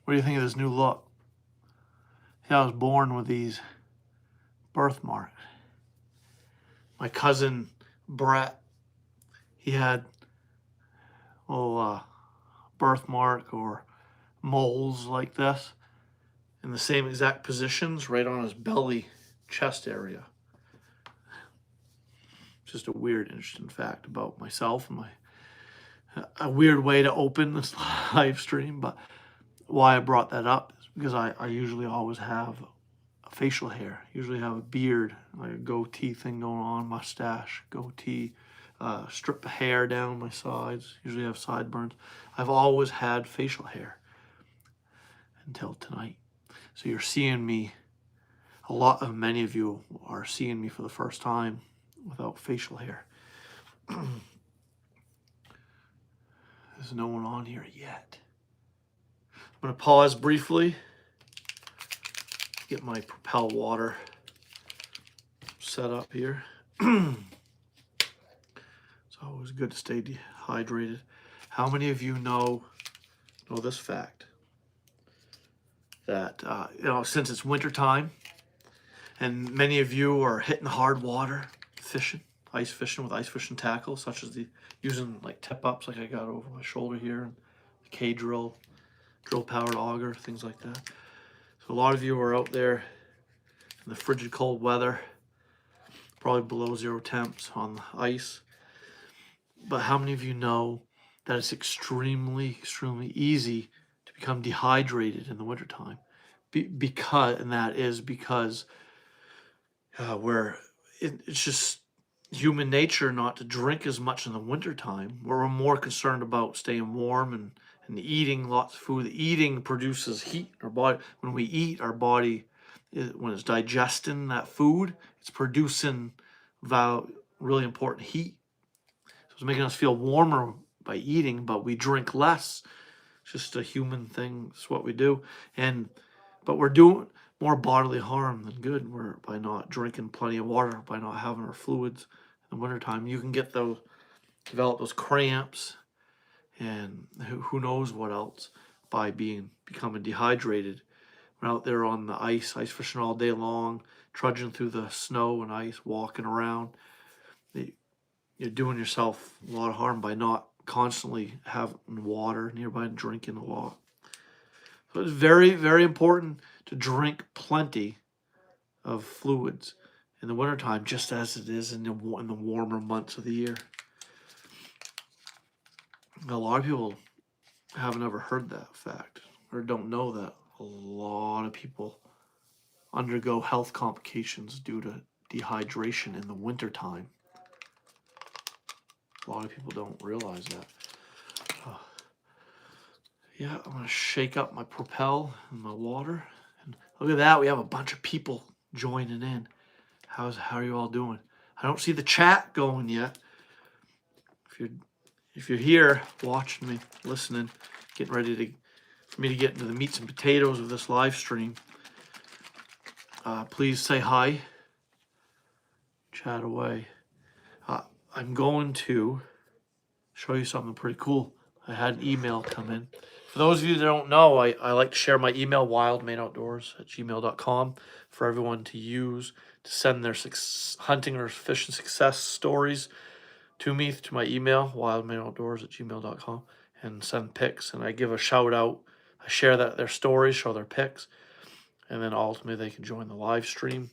What do you think of this new look? See, I was born with these birthmarks. My cousin Brett, he had a little birthmark or moles like this in the same exact positions right on his belly, chest area. Just a weird, interesting fact about myself and a weird way to open this live stream. But why I brought that up is because I usually always have facial hair. Usually have a beard, like a goatee thing going on, mustache, goatee, strip of hair down my sides. Usually have sideburns. I've always had facial hair until tonight. So you're seeing me, many of you are seeing me for the first time without facial hair. There's no one on here yet. I'm going to pause briefly, get my Propel water set up here. It's always good to stay dehydrated. How many of you know this fact? That, since it's winter time, and many of you are hitting hard water, fishing, ice fishing with ice fishing tackle, such as using like tip-ups like I got over my shoulder here, and the K-drill, drill-powered auger, things like that. So a lot of you are out there in the frigid cold weather, probably below 0 temps on the ice. But how many of you know that it's extremely, extremely easy to become dehydrated in the wintertime? Because it's just human nature not to drink as much in the wintertime. We're more concerned about staying warm and eating lots of food. Eating produces heat in our body. When we eat, our body, when it's digesting that food, it's producing really important heat. So it's making us feel warmer by eating, but we drink less. It's just a human thing. It's what we do. But we're doing more bodily harm than good by not drinking plenty of water, by not having our fluids in the wintertime. You can develop those cramps and who knows what else by becoming dehydrated. We're out there on the ice fishing all day long, trudging through the snow and ice, walking around. You're doing yourself a lot of harm by not constantly having water nearby and drinking a lot. So it's very, very important to drink plenty of fluids in the wintertime, just as it is in the warmer months of the year. A lot of people haven't ever heard that fact or don't know that a lot of people undergo health complications due to dehydration in the wintertime. A lot of people don't realize that. Yeah, I'm going to shake up my Propel and my water. And look at that, we have a bunch of people joining in. How are you all doing? I don't see the chat going yet. If you're here watching me, listening, getting ready for me to get into the meats and potatoes of this live stream, please say hi. Chat away. I'm going to show you something pretty cool. I had an email come in. For those of you that don't know, I like to share my email, wildmainoutdoors@gmail.com, for everyone to use to send their hunting or fishing success stories to me, to my email, wildmainoutdoors@gmail.com, and send pics. And I give a shout out. I share their stories, show their pics, and then ultimately they can join the live stream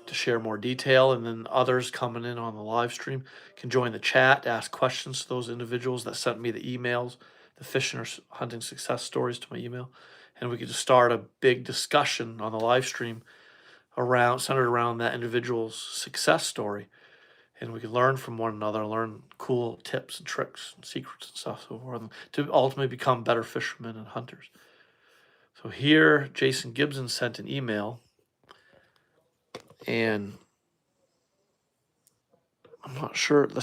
to share more detail. And then others coming in on the live stream can join the chat to ask questions to those individuals that sent me the emails, the fishing or hunting success stories to my email. And we could just start a big discussion on the live stream centered around that individual's success story. And we could learn from one another, learn cool tips and tricks and secrets and stuff, so forth, to ultimately become better fishermen and hunters. So here, Jason Gibson sent an email, and I'm not sure he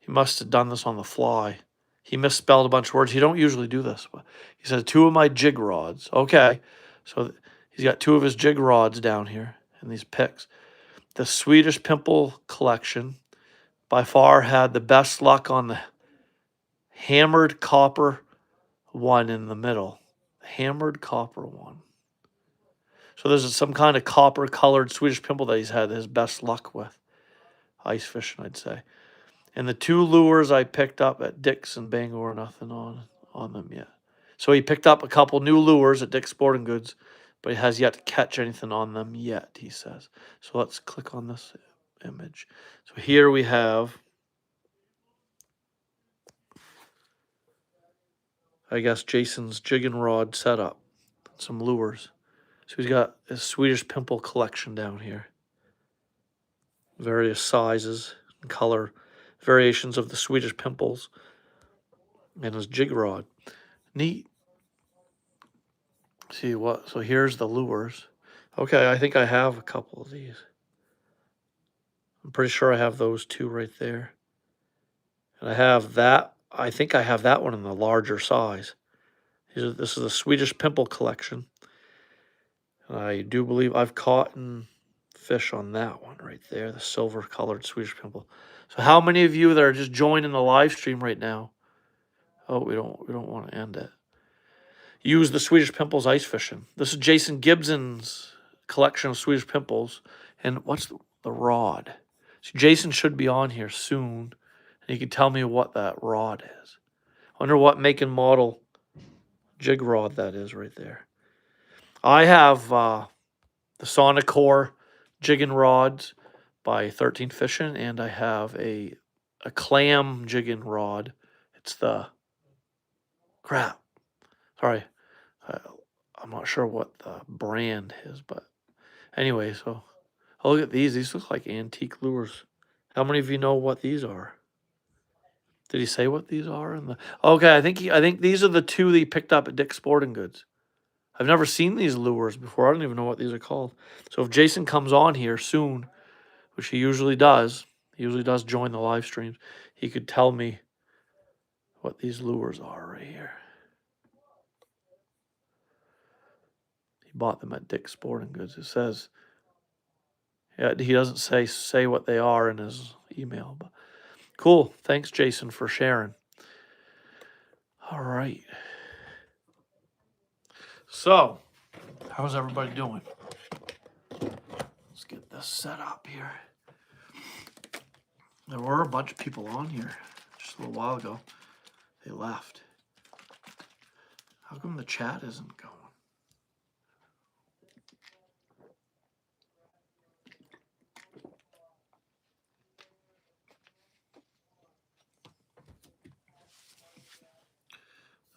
must have done this on the fly. He misspelled a bunch of words. He don't usually do this, but he said 2 of my jig rods. Okay, so he's got 2 of his jig rods down here in these pics. The Swedish Pimple collection by far had the best luck on the hammered copper one in the middle. hammered copper one. So there's some kind of copper colored Swedish pimple that he's had his best luck with. Ice fishing, I'd say. And the 2 lures I picked up at Dick's in Bangor, nothing on them yet. So he picked up a couple new lures at Dick's Sporting Goods, but he has yet to catch anything on them yet, he says. So let's click on this image. So here we have, I guess, Jason's jig and rod setup. Some lures. So he's got a Swedish pimple collection down here. Various sizes and color variations of the Swedish pimples. And his jig rod. Neat. See what? So here's the lures. Okay, I think I have a couple of these. I'm pretty sure I have those 2 right there. And I have that. I think I have that one in the larger size. This is the Swedish pimple collection. And I do believe I've caught fish on that one right there, the silver colored Swedish pimple. So how many of you that are just joining the live stream right now? Oh, we don't want to end it. Use the Swedish pimples ice fishing. This is Jason Gibson's collection of Swedish pimples. And what's the rod? So Jason should be on here soon. And he can tell me what that rod is. I wonder what make and model jig rod that is right there. I have the Sonicor jigging rods by 13 Fishing, and I have a clam jigging rod. It's the crap. Sorry, I'm not sure what the brand is, but anyway, so look at these. These look like antique lures. How many of you know what these are? Did he say what these are? Okay, I think these are the 2 that he picked up at Dick's Sporting Goods. I've never seen these lures before. I don't even know what these are called. So if Jason comes on here soon, which he usually does join the live streams, he could tell me what these lures are right here. He bought them at Dick's Sporting Goods. It says, yeah, he doesn't say what they are in his email, but cool. Thanks, Jason, for sharing. All right. So, how's everybody doing? Let's get this set up here. There were a bunch of people on here just a little while ago. They left. How come the chat isn't going?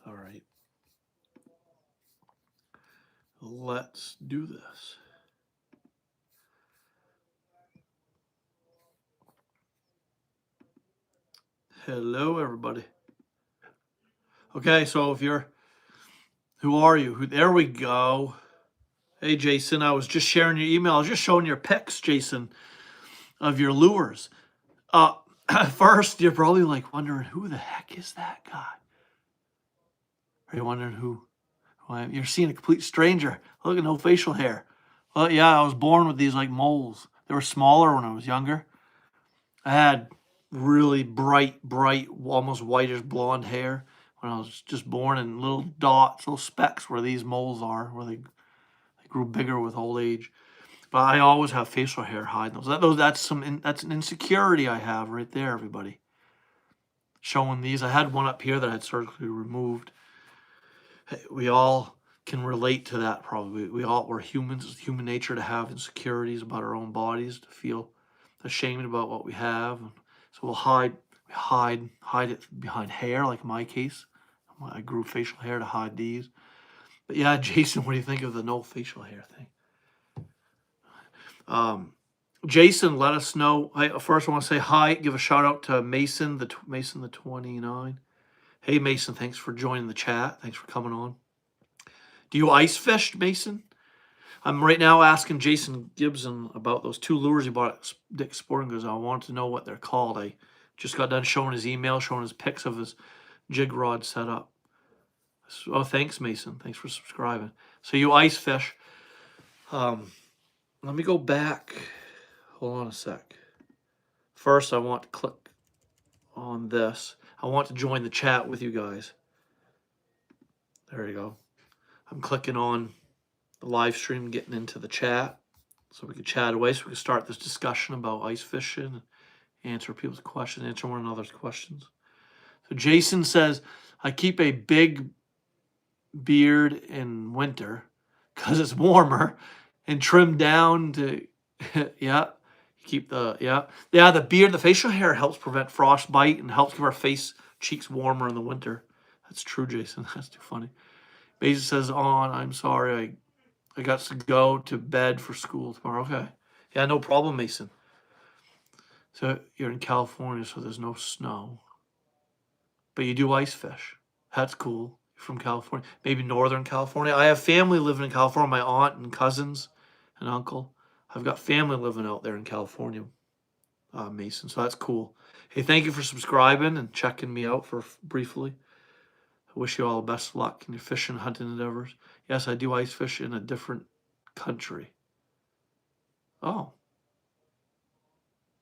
All right. Let's do this. Hello, everybody. Okay, so if you're, who are you? There we go. Hey, Jason, I was just sharing your email. I was just showing your pics, Jason, of your lures. At first, you're probably like wondering, who the heck is that guy? Are you wondering who I am? You're seeing a complete stranger. Look at no facial hair. Well, yeah, I was born with these like moles. They were smaller when I was younger. I had really bright, almost whitish blonde hair when I was just born, and little dots, little specks where these moles are, where they grew bigger with old age. But I always have facial hair hiding those. That's an insecurity I have right there, everybody. Showing these. I had one up here that I had surgically removed. We all can relate to that probably. We're humans. It's human nature to have insecurities about our own bodies, to feel ashamed about what we have. So we'll hide it behind hair, like in my case. I grew facial hair to hide these. But yeah, Jason, what do you think of the no facial hair thing? Jason, let us know. First, I want to say hi. Give a shout out to Mason, the 29. Hey, Mason, thanks for joining the chat. Thanks for coming on. Do you ice fish, Mason? I'm right now asking Jason Gibson about those 2 lures he bought at Dick's Sporting Goods. I wanted to know what they're called. I just got done showing his email, showing his pics of his jig rod setup. Oh, thanks, Mason. Thanks for subscribing. So you ice fish. Let me go back. Hold on a sec. First, I want to click on this. I want to join the chat with you guys. There you go. I'm clicking on the live stream, getting into the chat, so we can chat away, so we can start this discussion about ice fishing, answer people's questions, answer one another's questions. So Jason says, I keep a big beard in winter because it's warmer, and trim down to, yeah, keep the, the beard, the facial hair helps prevent frostbite and helps give our cheeks warmer in the winter. That's true, Jason. That's too funny. Mason says, I'm sorry, I got to go to bed for school tomorrow. Okay. Yeah, no problem, Mason. So you're in California, so there's no snow. But you do ice fish. That's cool. You're from California. Maybe Northern California. I have family living in California, my aunt and cousins and uncle. I've got family living out there in California, Mason. So that's cool. Hey, thank you for subscribing and checking me out for briefly. I wish you all the best of luck in your fishing, hunting endeavors. Yes, I do ice fish in a different country. Oh,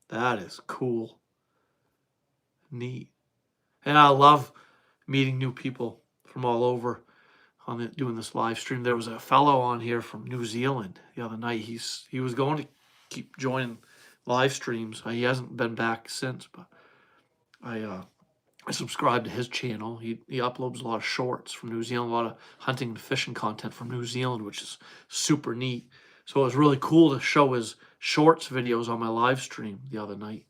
that is cool. Neat. And I love meeting new people from all over on doing this live stream. There was a fellow on here from New Zealand the other night. He was going to keep joining live streams. He hasn't been back since, but I subscribe to his channel. He uploads a lot of shorts from New Zealand, a lot of hunting and fishing content from New Zealand, which is super neat. So it was really cool to show his shorts videos on my live stream the other night.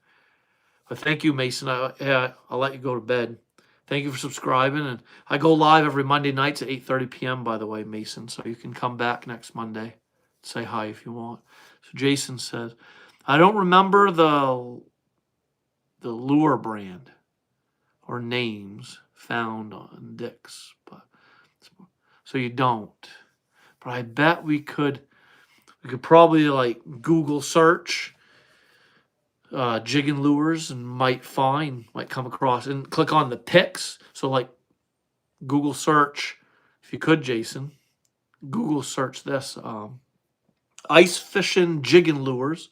But thank you, Mason. I'll let you go to bed. Thank you for subscribing. And I go live every Monday nights at 8:30 p.m., by the way, Mason. So you can come back next Monday. Say hi if you want. So Jason says, I don't remember the lure brand or names found on Dick's, but so you don't. But I bet we could probably like Google search jigging lures and might come across and click on the pics. So like Google search, if you could, Jason, Google search this ice fishing jigging lures,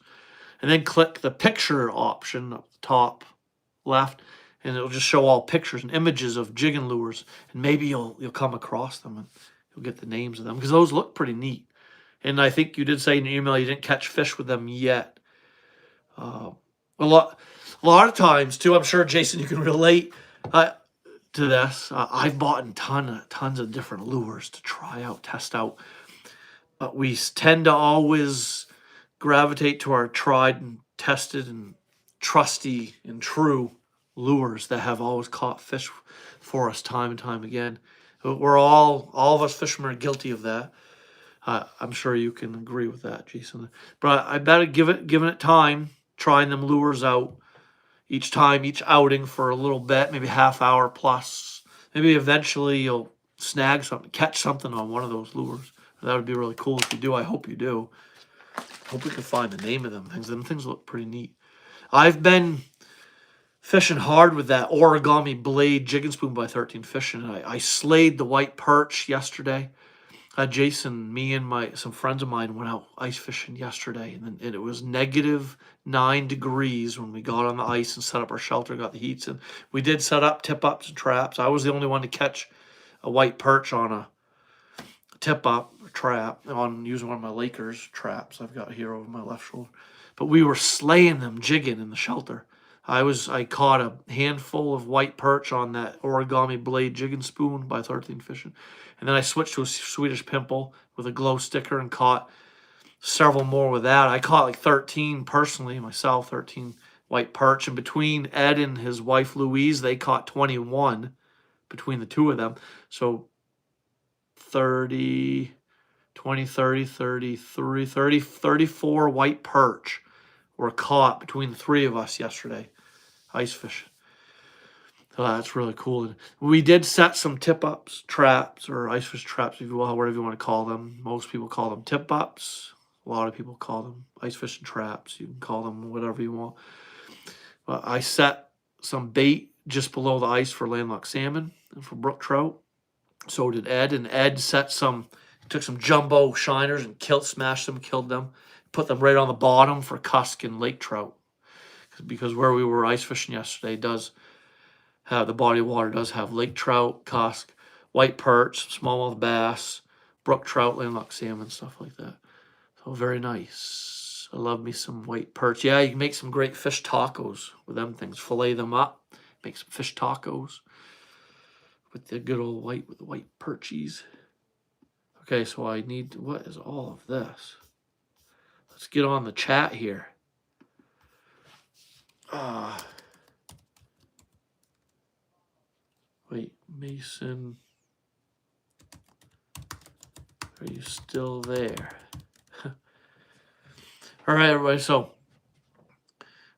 and then click the picture option up the top left, and it'll just show all pictures and images of jigging lures, and maybe you'll come across them and you'll get the names of them, because those look pretty neat. And I think you did say in your email you didn't catch fish with them yet. A lot of times too, I'm sure, Jason, you can relate to this. I've bought tons of different lures to try out, test out, but we tend to always gravitate to our tried and tested and trusty and true lures that have always caught fish for us time and time again. We're all of us fishermen are guilty of that. I'm sure you can agree with that, Jason. But I better giving it time, trying them lures out each outing for a little bit, maybe half hour plus. Maybe eventually you'll snag something, catch something on one of those lures. That would be really cool if you do. I hope you do. Hope we can find the name of them things. Them things look pretty neat. I've been fishing hard with that origami blade jigging spoon by 13 Fishing. I slayed the white perch yesterday. Jason, me and some friends of mine went out ice fishing yesterday, and it was -9 degrees when we got on the ice and set up our shelter, got the heats, and we did set up tip-ups and traps. I was the only one to catch a white perch on a tip-up or trap, using one of my Lakers traps I've got here over my left shoulder. But we were slaying them jigging in the shelter. I caught a handful of white perch on that origami blade jigging spoon by 13 Fishing. And then I switched to a Swedish pimple with a glow sticker and caught several more with that. I caught like 13 personally, myself, 13 white perch. And between Ed and his wife Louise, they caught 21 between the two of them. So 30, 20, 30, 33, 30, 34 white perch were caught between the three of us yesterday, ice fishing. So that's really cool. We did set some tip-ups, traps, or ice fish traps, if you will, whatever you want to call them. Most people call them tip-ups. A lot of people call them ice fishing traps. You can call them whatever you want. But I set some bait just below the ice for landlocked salmon and for brook trout. So did Ed. And Ed took some jumbo shiners and smashed them, killed them, put them right on the bottom for cusk and lake trout. Because where we were ice fishing yesterday the body of water does have lake trout, cusk, white perch, smallmouth bass, brook trout, landlocked salmon, stuff like that. So very nice. I love me some white perch. Yeah, you can make some great fish tacos with them things. Fillet them up, make some fish tacos with the good old white perchies. Okay, so I need, what is all of this? Let's get on the chat here. Wait, Mason, are you still there? All right, everybody. So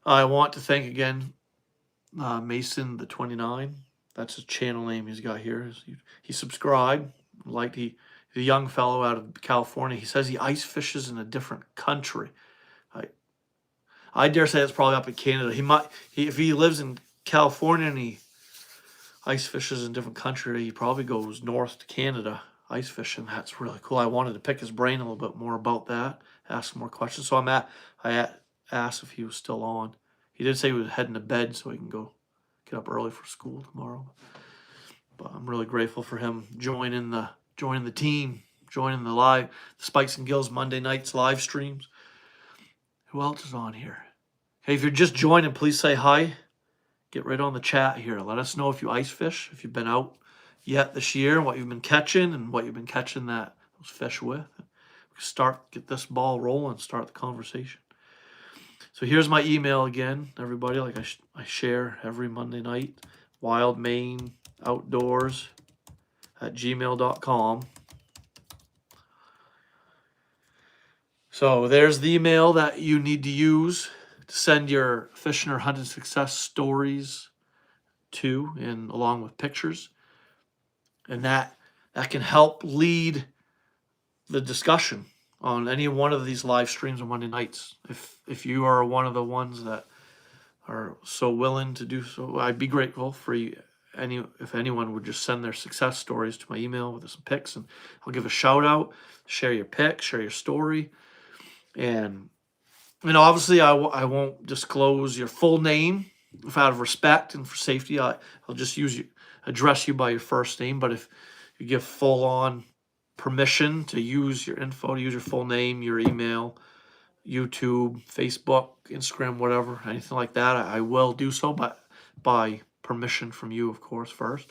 I want to thank again Mason the 29. That's his channel name he's got here. He subscribed. He's a young fellow out of California. He says he ice fishes in a different country. I dare say it's probably up in Canada. If he lives in California and he ice fishes in a different country, he probably goes north to Canada ice fishing. That's really cool. I wanted to pick his brain a little bit more about that, ask more questions. So I asked if he was still on. He did say he was heading to bed so he can go get up early for school tomorrow. But I'm really grateful for him joining the team, joining the Spikes and Gills Monday nights live streams. Who else is on here? Hey, if you're just joining, please say hi. Get right on the chat here. Let us know if you ice fish, if you've been out yet this year, what you've been catching, and what you've been catching those fish with. Get this ball rolling, start the conversation. So here's my email again, everybody, like I share every Monday night, wildmaineoutdoors@gmail.com. So there's the email that you need to use to send your fishing or hunting success stories to, and along with pictures. And that can help lead the discussion on any one of these live streams on Monday nights. If you are one of the ones that are so willing to do so, I'd be grateful for you. If anyone would just send their success stories to my email with some pics, and I'll give a shout out, share your pic, share your story. And obviously I won't disclose your full name out of respect and for safety. I'll just address you by your first name. But if you give full on permission to use your info, to use your full name, your email, YouTube, Facebook, Instagram, whatever, anything like that, I will do so, but by permission from you, of course, first.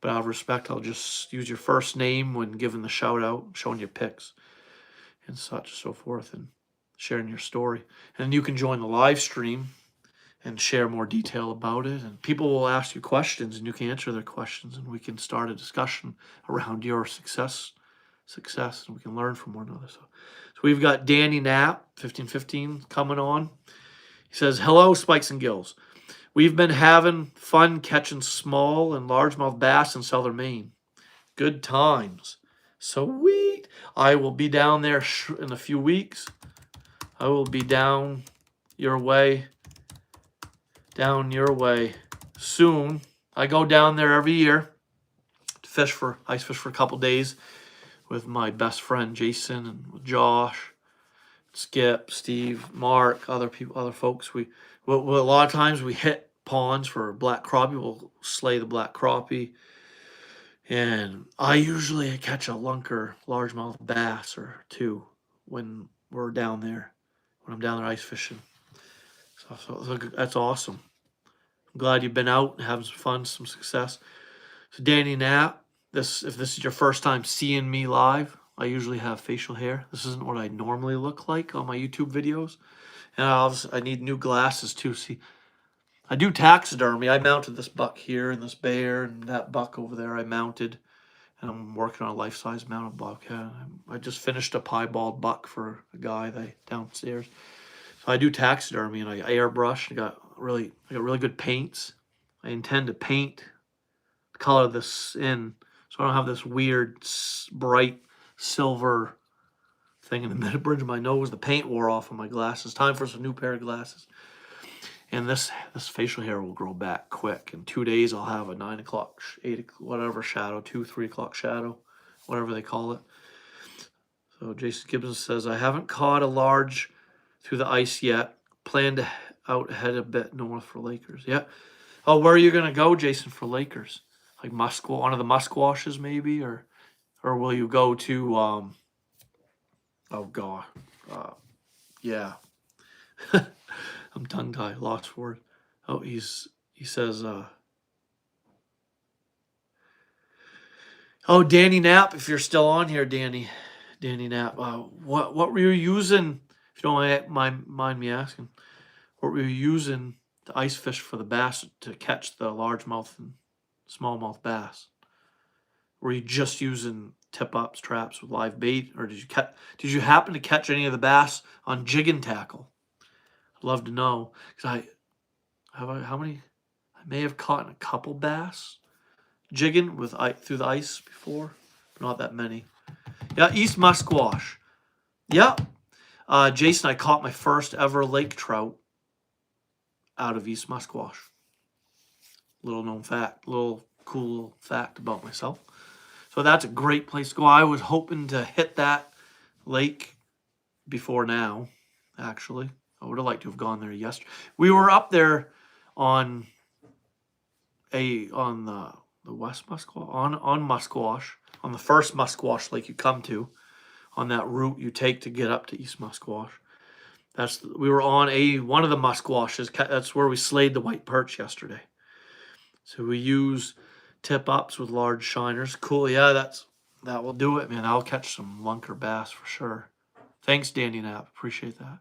But out of respect, I'll just use your first name when giving the shout out, showing your pics and such and so forth, and sharing your story. And you can join the live stream and share more detail about it. And people will ask you questions, and you can answer their questions, and we can start a discussion around your success, and we can learn from one another. So we've got Danny Knapp, 1515, coming on. He says, hello, Spikes and Gills. We've been having fun catching small and largemouth bass in southern Maine. Good times. Sweet. I will be down there in a few weeks. I will be down your way soon. I go down there every year to ice fish for a couple days with my best friend Jason and with Josh, Skip, Steve, Mark, other folks. A lot of times we hit ponds for black crappie. We'll slay the black crappie. And I usually catch a lunker largemouth bass or two when we're down there, when I'm down there ice fishing. So that's awesome. I'm glad you've been out and having some fun, some success. So Danny Knapp, if this is your first time seeing me live, I usually have facial hair. This isn't what I normally look like on my YouTube videos. And I need new glasses too. See, I do taxidermy. I mounted this buck here and this bear and that buck over there I mounted. And I'm working on a life-size mounted bobcat. I just finished a piebald buck for a guy downstairs. So I do taxidermy and I airbrush. I got really good paints. I intend to paint, color this in, so I don't have this weird bright silver thing in the middle bridge of my nose. The paint wore off on my glasses. Time for some new pair of glasses. And this facial hair will grow back quick. In 2 days, I'll have a 9 o'clock, 8, whatever shadow, 2, 3 o'clock shadow, whatever they call it. So Jason Gibson says, I haven't caught a large through the ice yet. Plan to head a bit north for Lakers. Yeah. Oh, where are you going to go, Jason, for Lakers? Like one of the Musquashes maybe, or or will you go to oh god, yeah. I'm tongue tied, lost for it. Oh, he says oh, Danny Knapp, if you're still on here, Danny Knapp, what were you using? If you don't mind me asking, what were you using to ice fish for the bass to catch the largemouth and smallmouth bass? Were you just using tip ups, traps with live bait, or did you happen to catch any of the bass on jig and tackle? I'd love to know, because how many? I may have caught a couple bass jigging with through the ice before, but not that many. Yeah, East Musquash. Yeah, Jason, I caught my first ever lake trout out of East Musquash. Little known fact, little cool fact about myself. So that's a great place to go. I was hoping to hit that lake before now, actually. I would have liked to have gone there yesterday. We were up there on the West Musquash, on Musquash, on the first Musquash lake you come to, on that route you take to get up to East Musquash. We were on one of the Musquashes. That's where we slayed the white perch yesterday. So we use tip ups with large shiners. Cool, yeah, that will do it, man. I'll catch some lunker bass for sure. Thanks, Danny Knapp. Appreciate that.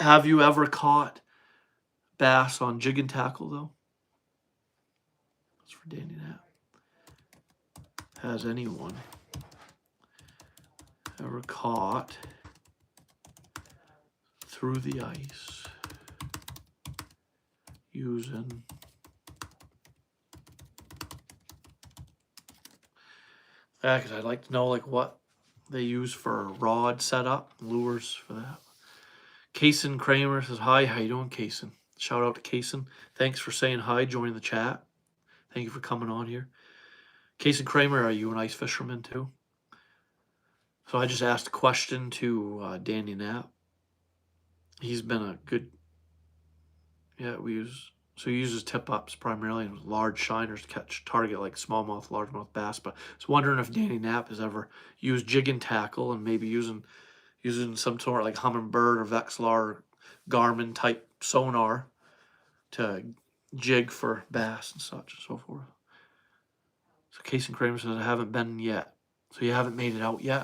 Have you ever caught bass on jig and tackle though? That's for Danny Knapp. Has anyone ever caught through the ice using because I'd like to know like what they use for a rod setup, lures for that. Kaysen Kramer says, hi, how you doing, Kaysen? Shout out to Kaysen. Thanks for saying hi, joining the chat. Thank you for coming on here. Kaysen Kramer, are you an ice fisherman too? So I just asked a question to Danny Knapp. He's been a good, yeah, so he uses tip-ups primarily and large shiners to target like smallmouth, largemouth bass. But I was wondering if Danny Knapp has ever used jig and tackle and maybe using some sort of like Humminbird or Vexilar Garmin type sonar to jig for bass and such and so forth. So Casey Kramer says, I haven't been yet. So you haven't made it out yet?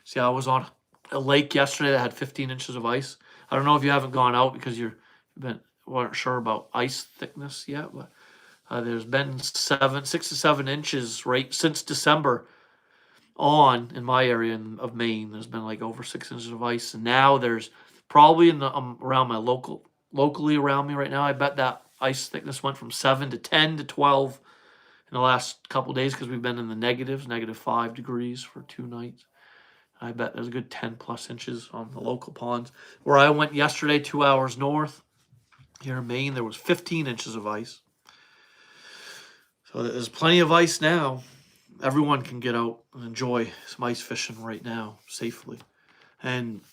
See, I was on a lake yesterday that had 15 inches of ice. I don't know if you haven't gone out because weren't sure about ice thickness yet, but there's been 6 to 7 inches right since December on in my area of Maine. There's been like over 6 inches of ice, and now there's probably in the around my locally around me right now. I bet that ice thickness went from 7 to 10 to 12 in the last couple days because we've been in the negatives, -5 degrees for 2 nights. I bet there's a good 10 plus inches on the local ponds. Where I went yesterday, 2 hours north here in Maine, there was 15 inches of ice. So there's plenty of ice now. Everyone can get out and enjoy some ice fishing right now safely. And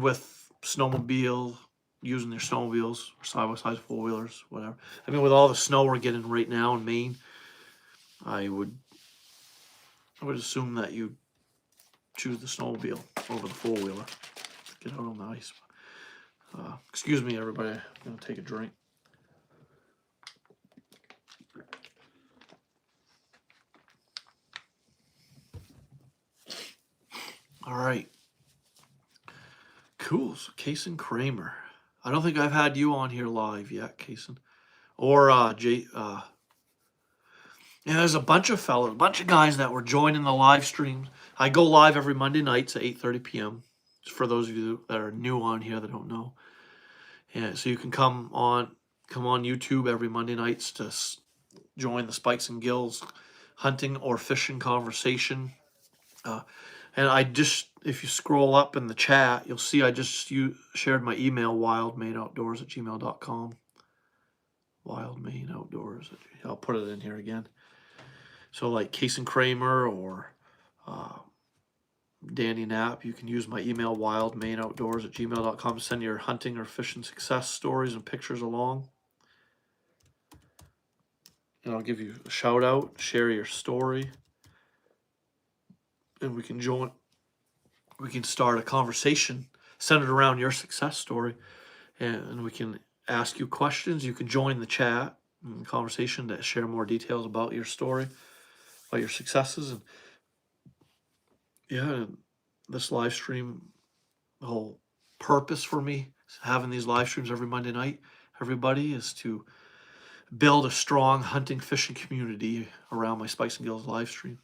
with snowmobile, using their snowmobiles or side-by-side four-wheelers, whatever. I mean, with all the snow we're getting right now in Maine, I would assume that you choose the snowmobile over the four-wheeler. Get out on the ice. Excuse me, everybody. I'm going to take a drink. All right. Cool. So, Kaysen Kramer. I don't think I've had you on here live yet, Kaysen. Or, yeah, there's a bunch of guys that were joining the live streams. I go live every Monday nights at 8:30 p.m. For those of you that are new on here that don't know. Yeah, so you can come on YouTube every Monday nights to join the Spikes and Gills hunting or fishing conversation. And if you scroll up in the chat, you'll see I just shared my email, wildmaineoutdoors@gmail.com. Wildmaineoutdoors. I'll put it in here again. So like Kaysen Kramer or Danny Knapp, you can use my email, wildmaineoutdoors@gmail.com, to send your hunting or fishing success stories and pictures along. And I'll give you a shout out, share your story. and we can start a conversation centered around your success story, and we can ask you questions. You can join the chat and conversation to share more details about your story, about your successes. And yeah, this live stream, the whole purpose for me having these live streams every Monday night, everybody, is to build a strong hunting fishing community around my Spice and Gills live stream.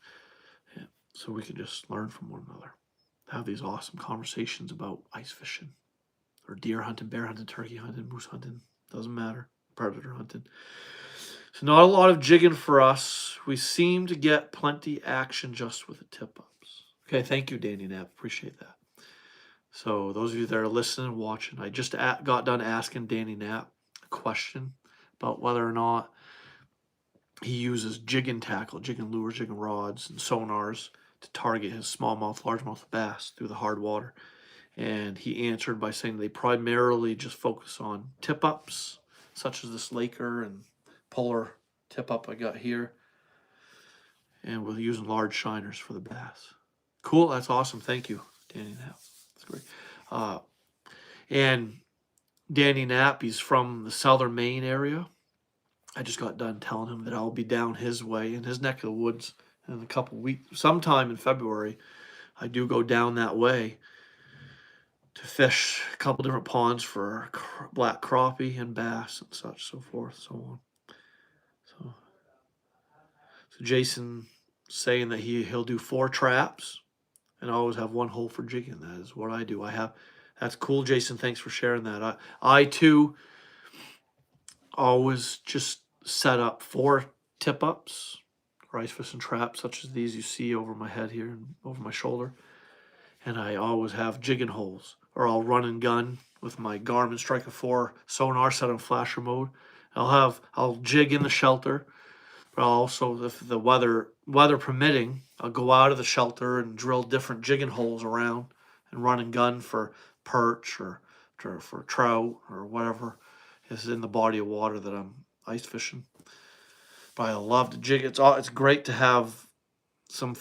Yeah, so we can just learn from one another, have these awesome conversations about ice fishing or deer hunting, bear hunting, turkey hunting, moose hunting, doesn't matter, predator hunting. So not a lot of jigging for us. We seem to get plenty action just with the tip ups. Okay, thank you, Danny Knapp. Appreciate that. So those of you that are listening and watching, I just got done asking Danny Knapp a question about whether or not he uses jigging tackle, jigging lures, jigging rods, and sonars to target his smallmouth, largemouth bass through the hard water. And he answered by saying they primarily just focus on tip-ups, such as this Laker and Polar tip-up I got here. And we're using large shiners for the bass. Cool, that's awesome. Thank you, Danny Knapp. That's great. And Danny Knapp, he's from the southern Maine area. I just got done telling him that I'll be down his way in his neck of the woods in a couple weeks. Sometime in February, I do go down that way to fish a couple different ponds for black crappie and bass and such, so forth, so on. So Jason saying that he'll do 4 traps and always have 1 hole for jigging. That is what I do. That's cool, Jason. Thanks for sharing that. I too always just set up 4 tip ups or ice fishing traps such as these you see over my head here and over my shoulder. And I always have jigging holes, or I'll run and gun with my Garmin Striker 4 sonar set on flasher mode. I'll jig in the shelter, but I'll also, if the weather permitting, I'll go out of the shelter and drill different jigging holes around and run and gun for perch or for trout or whatever is in the body of water that I'm ice fishing. But I love to jig. It's great to have some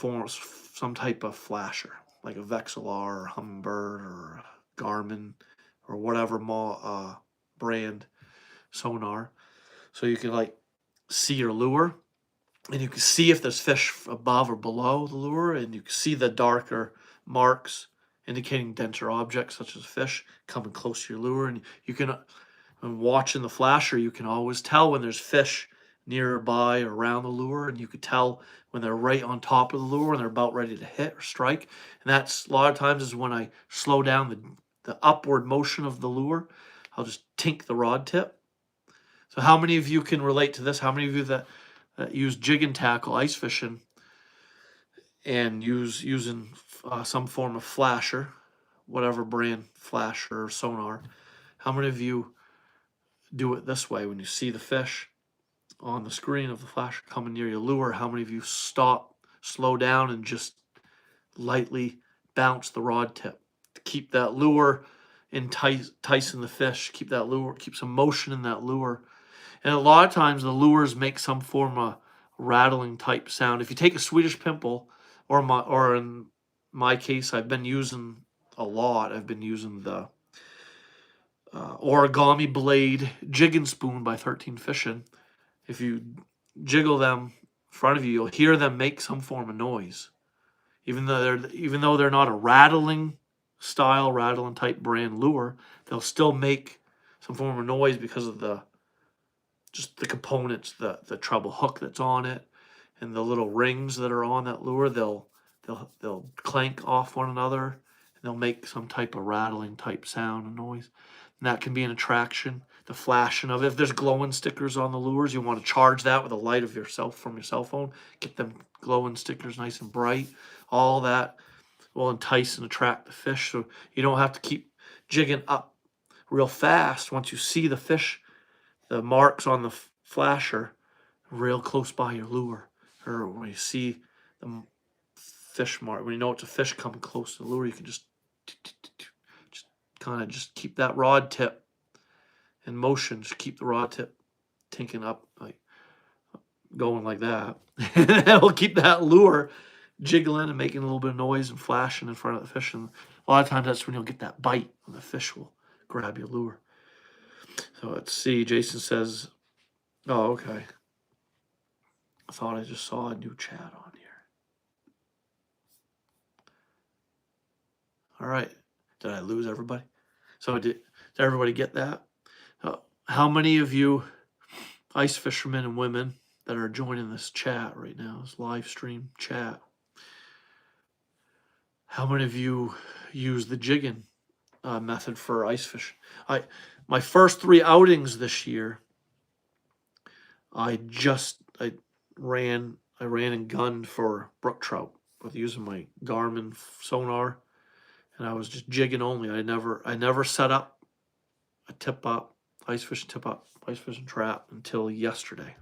type of flasher, like a Vexilar or Humminbird or Garmin or whatever brand sonar, so you can like see your lure and you can see if there's fish above or below the lure, and you can see the darker marks indicating denser objects such as fish coming close to your lure. And you can, when watching the flasher, you can always tell when there's fish nearby or around the lure, and you could tell when they're right on top of the lure and they're about ready to hit or strike. And that's a lot of times is when I slow down the upward motion of the lure, I'll just tink the rod tip. So how many of you can relate to this? How many of you that use jig and tackle ice fishing and using some form of flasher, whatever brand flasher or sonar, how many of you do it this way when you see the fish on the screen of the flasher coming near your lure? How many of you stop, slow down, and just lightly bounce the rod tip to keep that lure enticing the fish, keep some motion in that lure? And a lot of times the lures make some form of rattling type sound. If you take a Swedish pimple, or in my case, I've been using the origami blade jigging spoon by 13 Fishing. If you jiggle them in front of you, you'll hear them make some form of noise. Even though they're not a rattling type brand lure, they'll still make some form of noise because of the components, the treble hook that's on it, and the little rings that are on that lure. They'll clank off one another, and they'll make some type of rattling type sound and noise. And that can be an attraction. The flashing of it. If there's glowing stickers on the lures, you want to charge that with a light of from your cell phone. Get them glowing stickers nice and bright. All that will entice and attract the fish. So you don't have to keep jigging up real fast once you see the fish, the marks on the flasher real close by your lure, or when you see the fish mark, when you know it's a fish coming close to the lure, you can just kind of just keep that rod tip in motion. Just keep the rod tip tinking up, like going like that. It'll keep that lure jiggling and making a little bit of noise and flashing in front of the fish. And a lot of times that's when you'll get that bite and the fish will grab your lure. So let's see. Jason says, oh, okay. I thought I just saw a new chat on here. All right. Did I lose everybody? So did everybody get that? How many of you ice fishermen and women that are joining this chat right now, this live stream chat, how many of you use the jigging method for ice fishing? My first 3 outings this year, I ran and gunned for brook trout with using my Garmin sonar, and I was just jigging only. I never set up a tip up, ice fishing tip up, ice fishing trap until yesterday.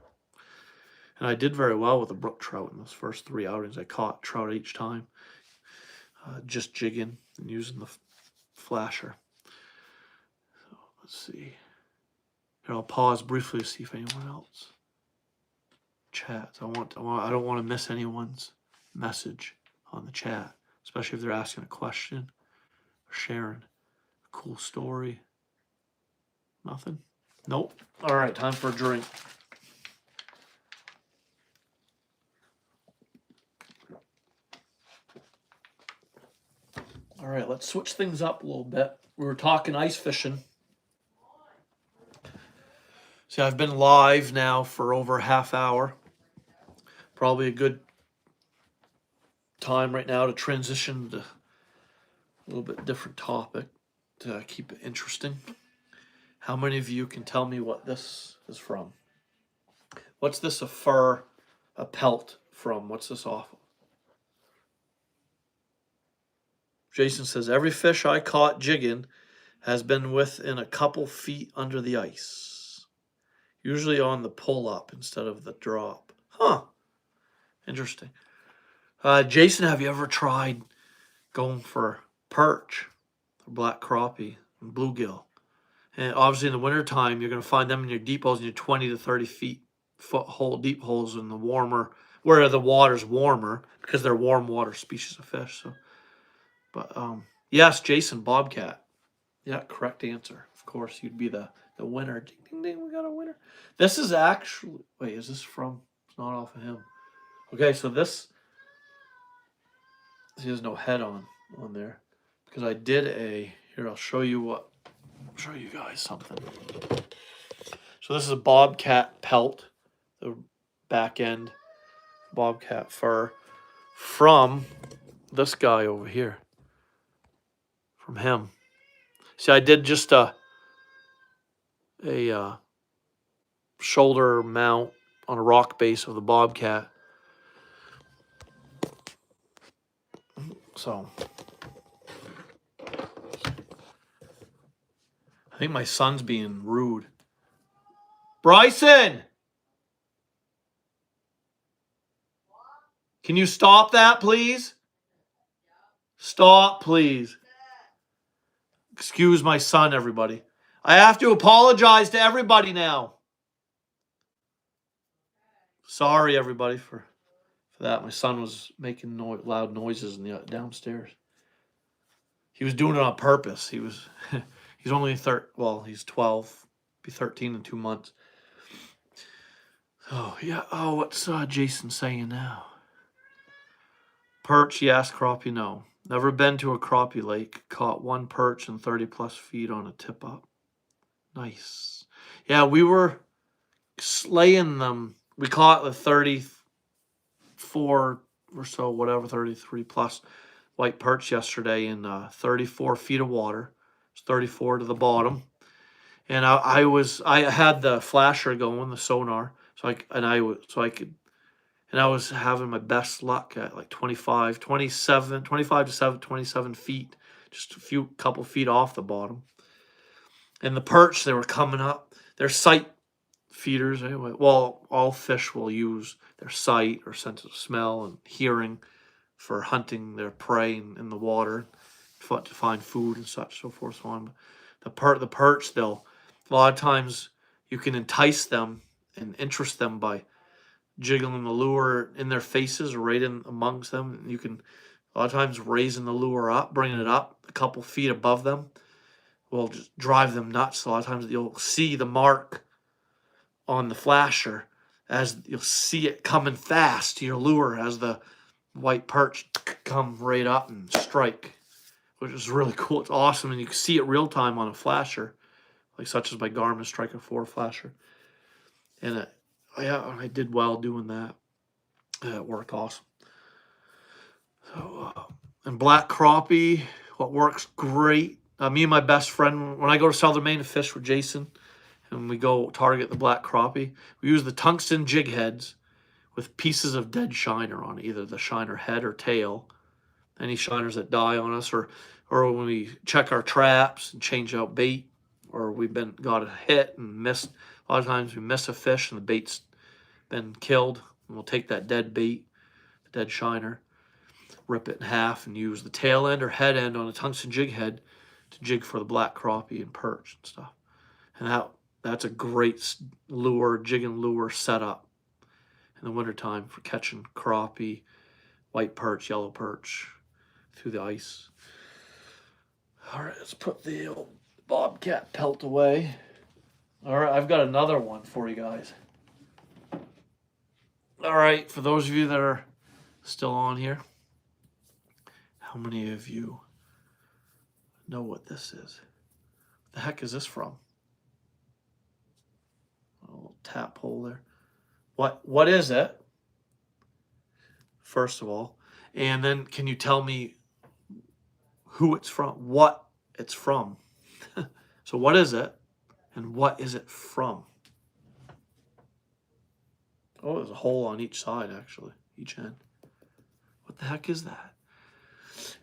And I did very well with the brook trout in those first 3 outings. I caught trout each time, just jigging and using the flasher. So let's see. Here, I'll pause briefly to see if anyone else chats. I don't want to miss anyone's message on the chat, especially if they're asking a question or sharing a cool story. Nothing? Nope. All right, time for a drink. All right, let's switch things up a little bit. We were talking ice fishing. See, I've been live now for over a half hour. Probably a good time right now to transition to a little bit different topic to keep it interesting. How many of you can tell me what this is from? What's this a pelt from? What's this off of? Jason says, every fish I caught jigging has been within a couple feet under the ice. Usually on the pull-up instead of the drop. Huh. Interesting. Jason, have you ever tried going for perch, or black crappie, and bluegill? And obviously in the wintertime, you're going to find them in your deep holes, in your 20 to 30 foot hole deep holes in the warmer, where the water's warmer, because they're warm water species of fish. So, but yes, Jason, bobcat. Yeah, correct answer. Of course, you'd be the winner. Ding, ding, ding, we got a winner. This is actually, wait, is this from, it's not off of him. Okay, so this, he has no head on there, because I did here, I'll show you guys something. So this is a bobcat pelt, the back end bobcat fur from this guy over here, from him. See, I did just a shoulder mount on a rock base of the bobcat. So I think my son's being rude. Bryson! Can you stop that, please? Stop, please. Excuse my son, everybody. I have to apologize to everybody now. Sorry, everybody, for that. My son was making loud noises in the downstairs. He was doing it on purpose. He's only he's 12, be 13 in 2 months. Oh, yeah. Oh, what's Jason saying now? Perch, yes. Crappie, no. Never been to a crappie lake. Caught 1 perch and 30 plus feet on a tip up. Nice. Yeah, we were slaying them. We caught the 34 or so, whatever, 33 plus white perch yesterday in 34 feet of water. It's 34 to the bottom. And I had the flasher going, the sonar, and I was having my best luck at like 25 to 27 feet, just a couple feet off the bottom. And the perch, they were coming up. They're sight feeders anyway. Well, all fish will use their sight or sense of smell and hearing for hunting their prey in the water to find food and such, so forth, so on. The perch, a lot of times you can entice them and interest them by jiggling the lure in their faces or right in amongst them. And you can, a lot of times, raising the lure up, bringing it up a couple feet above them will just drive them nuts. A lot of times you'll see the mark on the flasher as you'll see it coming fast to your lure as the white perch come right up and strike, which is really cool. It's awesome, and you can see it real time on a flasher, like such as my Garmin Striker 4 flasher. And yeah, I did well doing that. It worked awesome. So, and black crappie, what works great. Me and my best friend, when I go to Southern Maine to fish with Jason, and we go target the black crappie, we use the tungsten jig heads with pieces of dead shiner on it, either the shiner head or tail. Any shiners that die on us, or when we check our traps and change out bait, or we've got a hit and missed. A lot of times we miss a fish and the bait's been killed, and we'll take that dead bait, the dead shiner, rip it in half, and use the tail end or head end on a tungsten jig head to jig for the black crappie and perch and stuff. And that's a great lure, jig and lure setup in the wintertime for catching crappie, white perch, yellow perch through the ice. All right, let's put the old bobcat pelt away. All right, I've got another one for you guys. All right, for those of you that are still on here, how many of you know what this is? The heck is this from? A little tap hole there. What is it? First of all, and then can you tell me who it's from? What it's from? So what is it, and what is it from? Oh, there's a hole on each side, actually, each end. What the heck is that?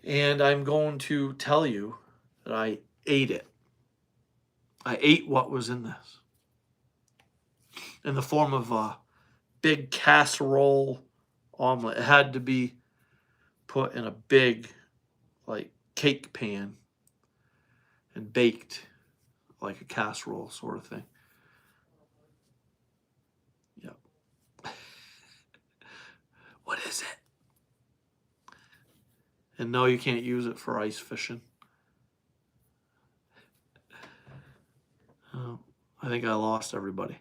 And I'm going to tell you that I ate it. I ate what was in this in the form of a big casserole omelet. It had to be put in a big, like, cake pan and baked like a casserole sort of thing. Yep. What is it? And no, you can't use it for ice fishing. I think I lost everybody.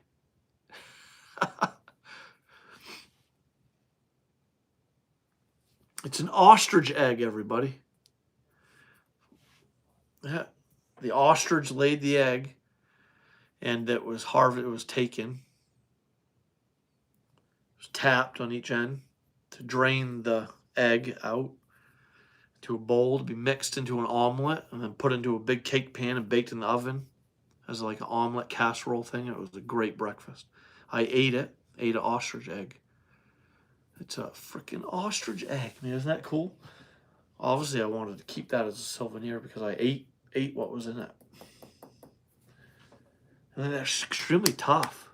It's an ostrich egg, everybody. Yeah. The ostrich laid the egg, and it was harvested. It was taken. It was tapped on each end to drain the egg out to a bowl to be mixed into an omelet, and then put into a big cake pan and baked in the oven as like an omelet casserole thing. It was a great breakfast. I ate it. Ate an ostrich egg. It's a freaking ostrich egg. I mean, isn't that cool? Obviously, I wanted to keep that as a souvenir because I ate what was in it. And then they're extremely tough.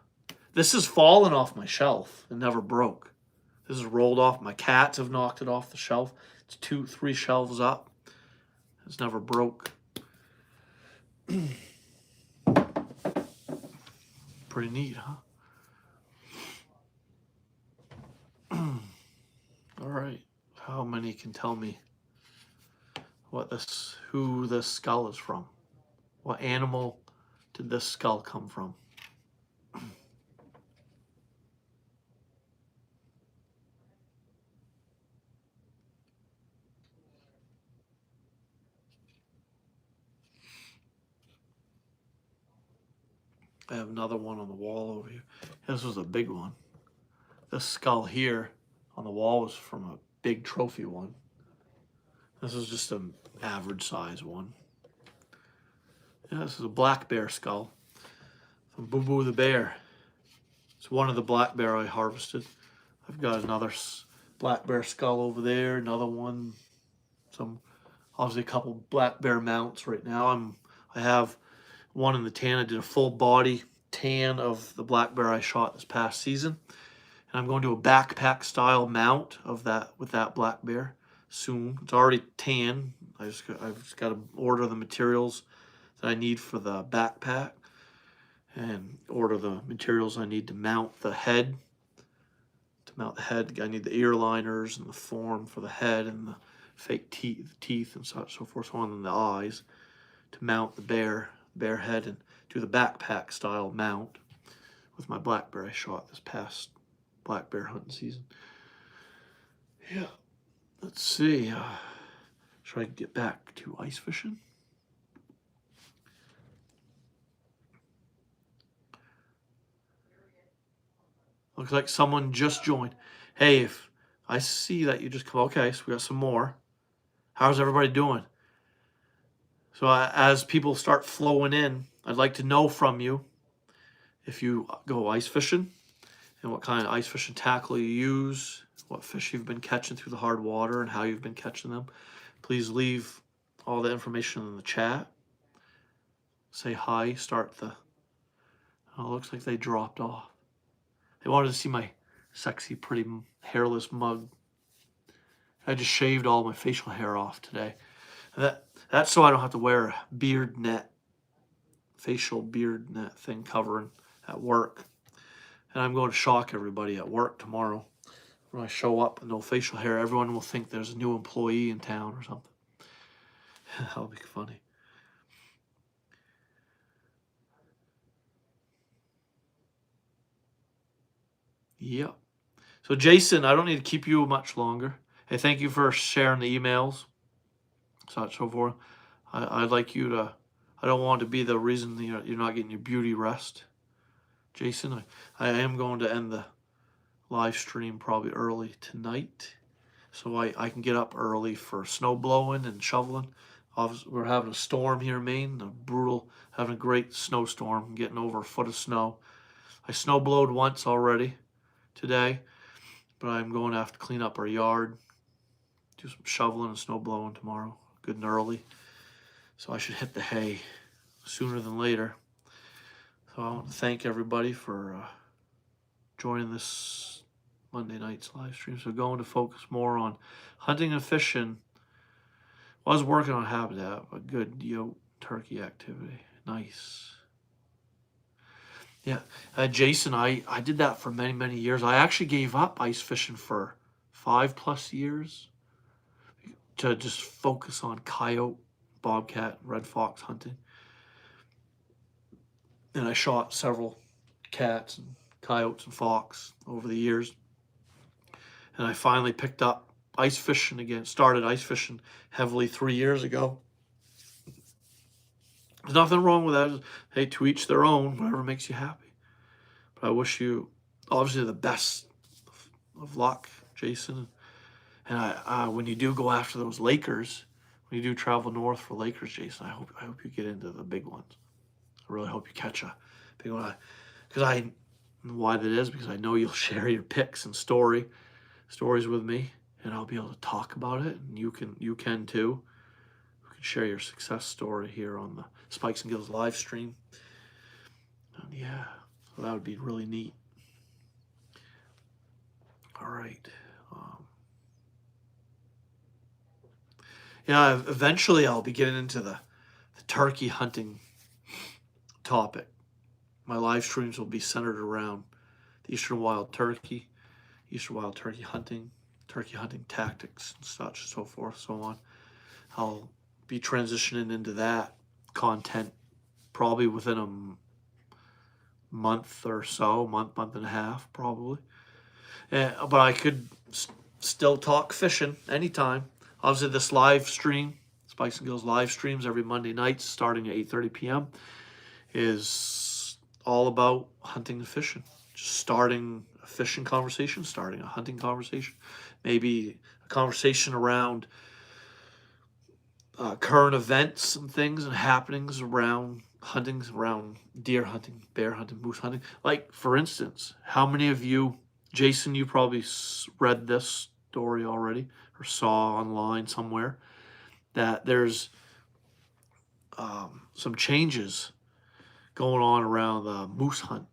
This has fallen off my shelf and never broke. This is rolled off. My cats have knocked it off the shelf. It's 2-3 shelves up. It's never broke. Pretty neat, huh? All right. How many can tell me who this skull is from? What animal did this skull come from? I have another one on the wall over here. This was a big one. This skull here on the wall was from a big trophy one. This is just an average size one. Yeah, this is a black bear skull from Boo Boo the Bear. It's one of the black bear I harvested. I've got another black bear skull over there, another one, obviously a couple black bear mounts right now. I have one in the tan. I did a full body tan of the black bear I shot this past season. And I'm going to a backpack style mount of that with that black bear soon. It's already tan. I've just got to order the materials that I need for the backpack and order the materials I need to mount the head mount the head. I need the ear liners and the form for the head and the fake teeth and so forth, so on, and the eyes to mount the bear head and do the backpack style mount with my black bear I shot this past black bear hunting season. Yeah, let's see. Should I get back to ice fishing? Looks like someone just joined. Hey, if I see that you just come, okay, so we got some more. How's everybody doing? So as people start flowing in, I'd like to know from you if you go ice fishing and what kind of ice fishing tackle you use, what fish you've been catching through the hard water and how you've been catching them. Please leave all the information in the chat. Say hi, start the, oh, looks like they dropped off. They wanted to see my sexy, pretty, hairless mug. I just shaved all my facial hair off today. That's so I don't have to wear a beard net, facial beard net thing covering at work. And I'm going to shock everybody at work tomorrow. When I show up with no facial hair, everyone will think there's a new employee in town or something. That'll be funny. Yep. So Jason, I don't need to keep you much longer. Hey, thank you for sharing the emails. So forth. I'd like you to, I don't want to be the reason you're not getting your beauty rest. Jason, I am going to end the live stream probably early tonight, so I can get up early for snow blowing and shoveling. Obviously, we're having a storm here in Maine, having a great snowstorm, getting over a foot of snow. I snow blowed once already today, but I'm going to have to clean up our yard, do some shoveling and snow blowing tomorrow, good and early. So I should hit the hay sooner than later. So I want to thank everybody for joining this Monday night's live stream. So going to focus more on hunting and fishing. I was working on habitat, a good yote turkey activity. Nice. Yeah, Jason, I did that for many, many years. I actually gave up ice fishing for 5+ years to just focus on coyote, bobcat, red fox hunting. And I shot several cats and coyotes and fox over the years. And I finally picked up ice fishing again, started ice fishing heavily 3 years ago. There's nothing wrong with that. Hey, to each their own, whatever makes you happy. But I wish you, obviously, the best of luck, Jason. And when you do go after those Lakers, when you do travel north for Lakers, Jason, I hope you get into the big ones. I really hope you catch a big one. Why that is, because I know you'll share your pics and stories with me, and I'll be able to talk about it, and you can too. You can share your success story here on the Spikes and Gills live stream. And yeah, so that would be really neat. All right. Yeah, eventually I'll be getting into the turkey hunting topic. My live streams will be centered around the eastern wild turkey hunting, turkey hunting tactics and such, so forth, so on. I'll be transitioning into that content probably within a month or so, month and a half probably. But I could still talk fishing anytime. Obviously, this live stream, Spikes and Gills live streams every Monday nights starting at 8:30 p.m. is all about hunting and fishing. Just starting a fishing conversation, starting a hunting conversation, maybe a conversation around current events and things and happenings around hunting, around deer hunting, bear hunting, moose hunting. Like, for instance, how many of you, Jason, you probably read this story already or saw online somewhere, that there's some changes going on around the moose hunt.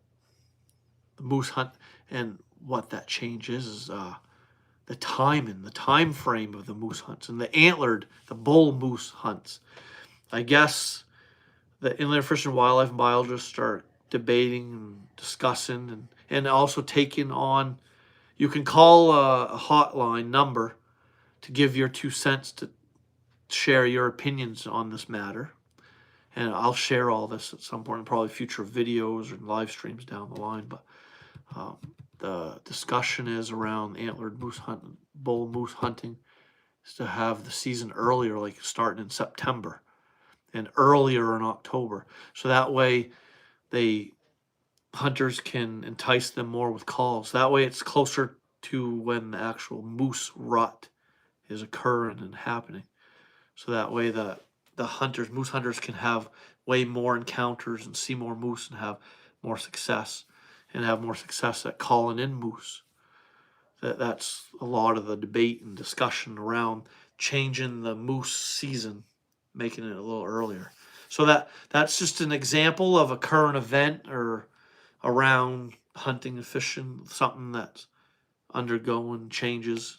The moose hunt, and what that change is the time frame of the moose hunts and the bull moose hunts. I guess the Inland Fish and Wildlife biologists are debating and discussing and also taking on You can call a hotline number to give your 2 cents to share your opinions on this matter. And I'll share all this at some point in probably future videos or live streams down the line. But the discussion is around antlered moose hunting, bull moose hunting, is to have the season earlier, like starting in September and earlier in October. So that way hunters can entice them more with calls. That way it's closer to when the actual moose rut is occurring and happening. So that way the moose hunters can have way more encounters and see more moose and have more success at calling in moose. That's a lot of the debate and discussion around changing the moose season, making it a little earlier. So that's just an example of a current event or around hunting and fishing, something that's undergoing changes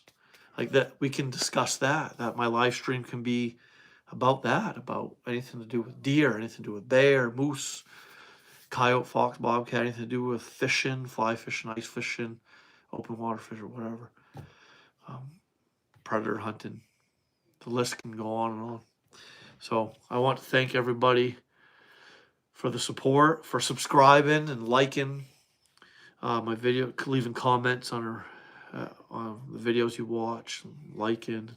like that. We can discuss that my live stream can be about that, about anything to do with deer, anything to do with bear, moose, coyote, fox, bobcat, anything to do with fishing, fly fishing, ice fishing, open water fish, or whatever, predator hunting. The list can go on and on. So I want to thank everybody for the support, for subscribing and liking my video, leaving comments on the videos you watch, and liking, and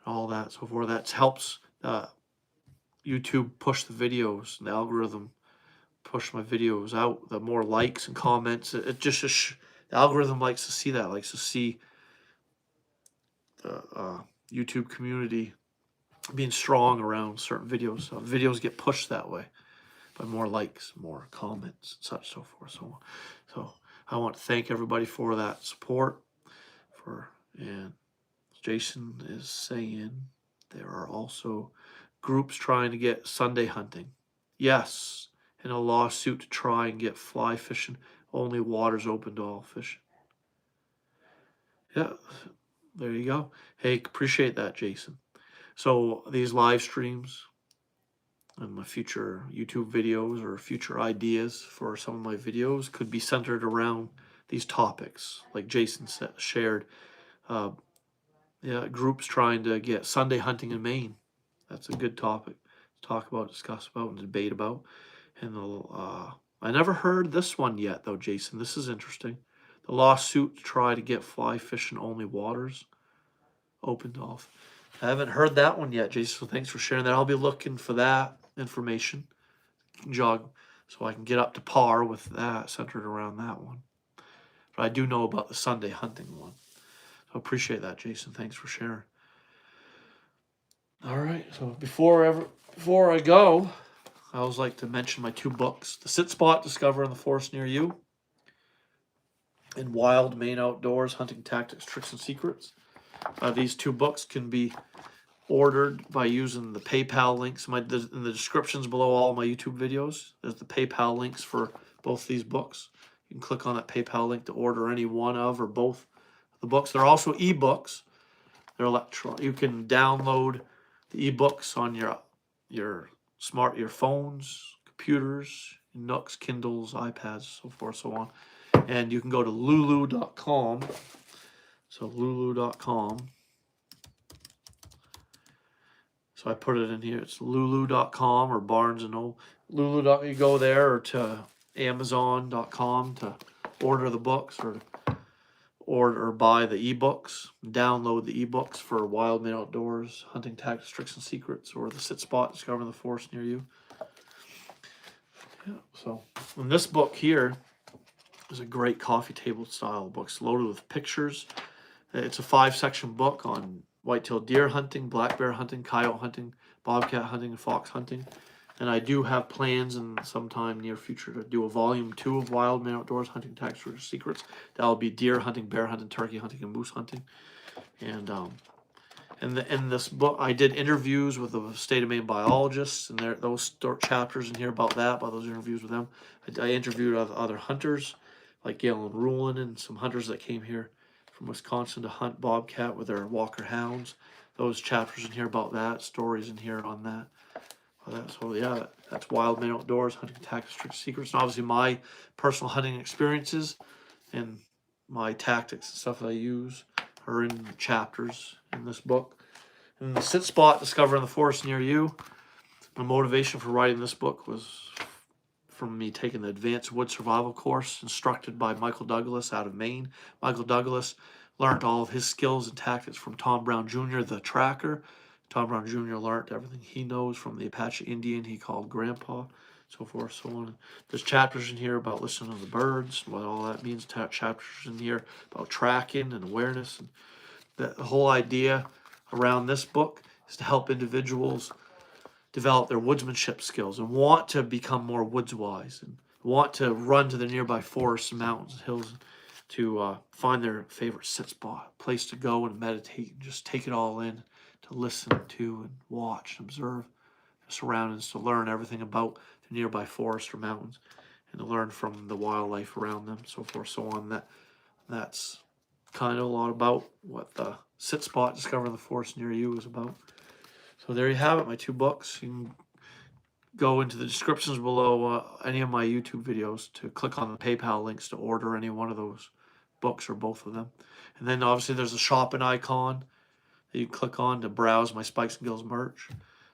all that, so forth. That helps YouTube push the videos, and the algorithm push my videos out. The more likes and comments, the algorithm likes to see that, likes to see the YouTube community being strong around certain videos. So videos get pushed that way by more likes, more comments, and such, so forth, so on. So I want to thank everybody for that support. And Jason is saying there are also groups trying to get Sunday hunting. Yes, and a lawsuit to try and get fly fishing only waters open to all fishing. Yeah, there you go. Hey, appreciate that, Jason. So these live streams and my future YouTube videos or future ideas for some of my videos could be centered around these topics, like Jason shared. Groups trying to get Sunday hunting in Maine. That's a good topic to talk about, discuss about, and debate about. And I never heard this one yet, though, Jason. This is interesting. The lawsuit to try to get fly fishing only waters opened off. I haven't heard that one yet, Jason, so thanks for sharing that. I'll be looking for that information, so I can get up to par with that, centered around that one. But I do know about the Sunday hunting one. So appreciate that, Jason. Thanks for sharing. All right, so before I go, I always like to mention my 2 books: The Sit Spot, Discover in the Forest Near You, and Wild Maine Outdoors, Hunting Tactics, Tricks, and Secrets. These 2 books can be ordered by using the PayPal links in the descriptions below all my YouTube videos. There's the PayPal links for both these books. You can click on that PayPal link to order any one of or both the books. They're also ebooks. They're electronic. You can download the ebooks on your phones, computers, Nooks, Kindles, iPads, so forth, so on. And you can go to lulu.com. So lulu.com. So I put it in here. It's lulu.com or Barnes & Noble. You go there, or to amazon.com to order the books, or buy the ebooks, download the ebooks for Wild Maine Outdoors, Hunting Tactics, Tricks, and Secrets, or The Sit Spot, Discover in the Forest Near You. Yeah, so in this book here is a great coffee table style book. It's loaded with pictures. It's a 5-section book on whitetail deer hunting, black bear hunting, coyote hunting, bobcat hunting, and fox hunting. And I do have plans in sometime near future to do a volume 2 of Wild Maine Outdoors, Hunting Tactics, Tricks, and Secrets. That'll be deer hunting, bear hunting, turkey hunting, and moose hunting. And in this book, I did interviews with the state of Maine biologists, and those chapters in here about those interviews with them. I interviewed other hunters, like Galen Rulin, and some hunters that came here from Wisconsin to hunt bobcat with their Walker hounds. Those chapters in here about that, stories in here on that. So yeah, that's Wild Maine Outdoors, Hunting Tactics, Tricks, Secrets, and obviously my personal hunting experiences and my tactics and stuff that I use are in the chapters in this book. And the sit spot, discovering the forest near you. My motivation for writing this book was from me taking the Advanced Wood Survival course instructed by Michael Douglas out of Maine. Michael Douglas learned all of his skills and tactics from Tom Brown Jr., the tracker. Tom Brown Jr. learned everything he knows from the Apache Indian he called Grandpa, so forth, so on. There's chapters in here about listening to the birds, what all that means. Chapters in here about tracking and awareness. And the whole idea around this book is to help individuals develop their woodsmanship skills and want to become more woods wise and want to run to the nearby forests and mountains and hills to find their favorite sit spot, place to go and meditate and just take it all in, to listen to and watch and observe the surroundings, to learn everything about the nearby forests or mountains and to learn from the wildlife around them, so forth, so on. That's kind of a lot about what the sit spot, discovering the forest near you, is about. So there you have it, my 2 books. You can go into the descriptions below any of my YouTube videos to click on the PayPal links to order any one of those books or both of them. And then obviously there's a shopping icon that you click on to browse my Spikes and Gills merch.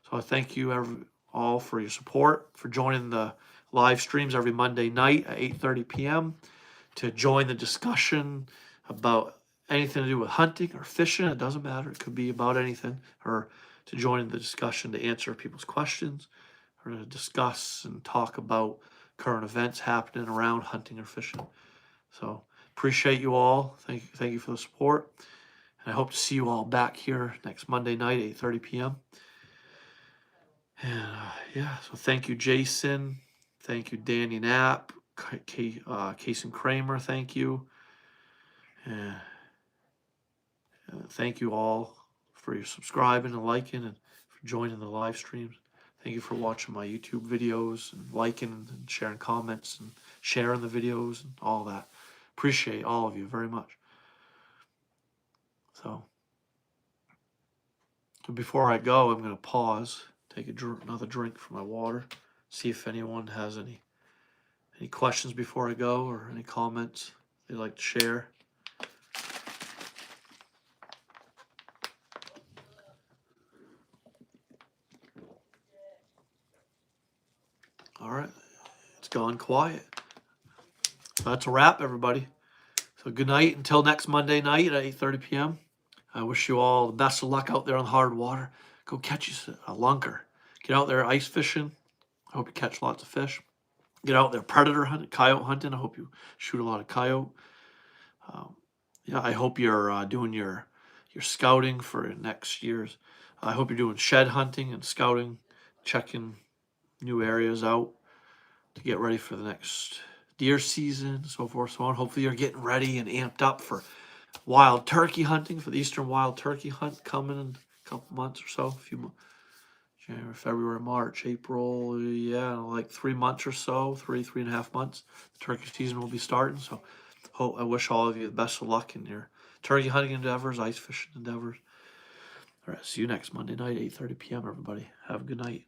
So I thank you all for your support, for joining the live streams every Monday night at 8:30 p.m. to join the discussion about anything to do with hunting or fishing. It doesn't matter. It could be about anything. Or to join the discussion to answer people's questions, or to discuss and talk about current events happening around hunting or fishing. So appreciate you all. Thank you for the support. And I hope to see you all back here next Monday night, 8:30 p.m. And yeah, so thank you, Jason. Thank you, Danny Knapp, Kason Kramer. Thank you. And thank you all for your subscribing and liking and for joining the live streams. Thank you for watching my YouTube videos and liking and sharing comments and sharing the videos and all that. Appreciate all of you very much. So before I go, I'm going to pause, take another drink from my water, see if anyone has any questions before I go or any comments they'd like to share. All right, it's gone quiet. So that's a wrap, everybody. So good night until next Monday night at 8:30 p.m. I wish you all the best of luck out there on the hard water. Go catch you a lunker. Get out there ice fishing. I hope you catch lots of fish. Get out there predator hunting, coyote hunting. I hope you shoot a lot of coyote. Yeah, I hope you're doing your scouting for next year's. I hope you're doing shed hunting and scouting, checking new areas out to get ready for the next deer season, so forth, so on. Hopefully you're getting ready and amped up for wild turkey hunting, for the Eastern wild turkey hunt coming in a couple months or so. January, February, March, April, yeah, like 3 months or so, 3.5 months. The turkey season will be starting, so I wish all of you the best of luck in your turkey hunting endeavors, ice fishing endeavors. All right, see you next Monday night, 8:30 p.m., everybody. Have a good night.